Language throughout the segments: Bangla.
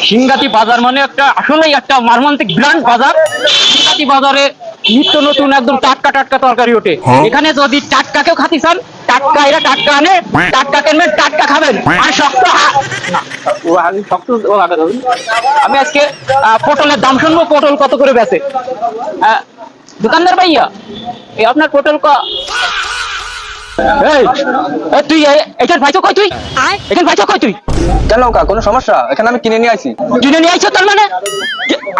সিংগাতি বাজার মানে আসলেই একটা মর্মান্তিক ব্র্যান্ড বাজার। সিংগাতি বাজারে নিত্য নতুন একদম টাটকা টাটকা তরকারি ওঠে। এখানে যদি টাটকাকেও খাতি চান, টাটকা এরা টাটকা আনে, টাটকা কিনবেন, টাটকা খাবেন। আর শক্ত আমি আজকে পটলের দাম শুনবো, পটল কত করে বেচে। দোকানদার ভাইয়া, আপনার পটল তুই এখানে পাইছো কই? তুই এখানে পাইছো কই? তুই কেন কোনো সমস্যা? এখানে আমি কিনে নিয়ে আইছি। কিনে নিয়ে আইছো? তার মানে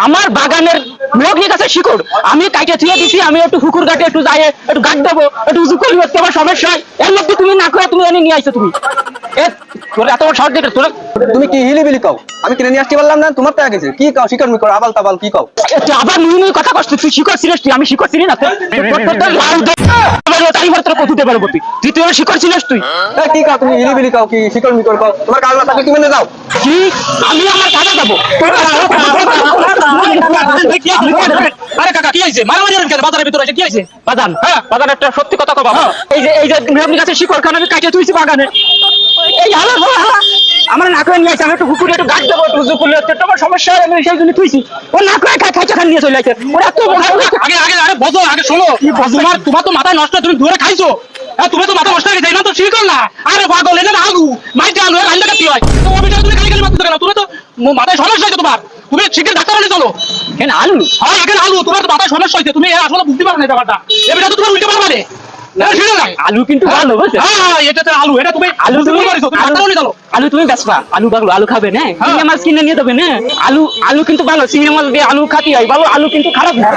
আমার বাগানের লোক নিয়ে গেছে শিকড়, আমি কাইটে থুয়ে দিছি। আমি একটু পুকুর ঘাটে একটু যাই, একটু গাছ দেবো, একটু উঁচু করি, হচ্ছে আমার সমস্যা। এর মধ্যে তুমি না করে তুমি এনে নিয়ে আইছো। তুমি তোর এত বড় শর্ট দিতে তোর তুমি কি হিলিবিলি কও? আমি কিনে নিয়ে আসতে পারলাম না, তোমার টাকা গেছে। কি কও শিকার মিকর আবাল তাবাল কি কও? আবার নুই নুই কথা কষ্ট। তুই শিকড় ছিলিস? তুই আমি শিকড় ছিলি না? তাই মাত্র কতুতে পারবো। তুই তুই শিকড় ছিলিস? তুই কি কও? তুমি হিলিবিলি কও কি শিকর মিকর কও? তোমার কাজ না থাকলে তুমি নিয়ে যাও। কি? আমি আমার কাজে যাবো? আরে কাকা কি হইছে? মারামারি কেন বাজারের ভিতরে এসে কি হইছে? বাজান, বাজান একটা সত্যি কথা কবা। এই যে মেহমনি গাছের শিকড় খান আমি কাটিয়ে তুইছি বাগানে। এই আমার না করে নিয়ে আসছে। আমি একটু পুকুরে একটু গাছ দেবো, একটু উঁচু করলে হচ্ছে তোমার সমস্যা। আমি সেই জন্য তুইছি। ও না করে খাইছে খান নিয়ে চলে আসছে। ওরা এত আগে আগে আরে বজো আগে শোনো। তোমার তো মাথা নষ্ট, তুমি দূরে খাইছো। হ্যাঁ তুমি তো মাথা নষ্ট হয়ে গেছে না তো ঠিক না। আরে পাগল এটা আলু মাইটা আলু রান্না কাটি হয় তো অবিটা তুমি খালি খালি মাথা কেন? তুমি তো মাথায় সমস্যা হয়েছে তোমার। তুমি শিখে ডাক্তার বানিয়ে চলো। কেন আলু? হ্যাঁ এখানে আলু তোমার তো মাথায় সমস্যা হয়েছে। তুমি আসলে বুঝতে পারো না ব্যাপারটা। এটা তো তোমার উল্টে পারবা না। আলু কিন্তু ভালো বুঝছো? হ্যাঁ এটা তো আলু। এটা তুমি আলু তুমি আলু তুমি বেচবা। আলু বাগলো আলু খাবে না? চিংড়ি মাছ কিনে নিয়ে যাবে না? আলু আলু কিন্তু ভালো। চিংড়ি মাছ দিয়ে আলু খাতি হয় ভালো। আলু কিন্তু খারাপ না।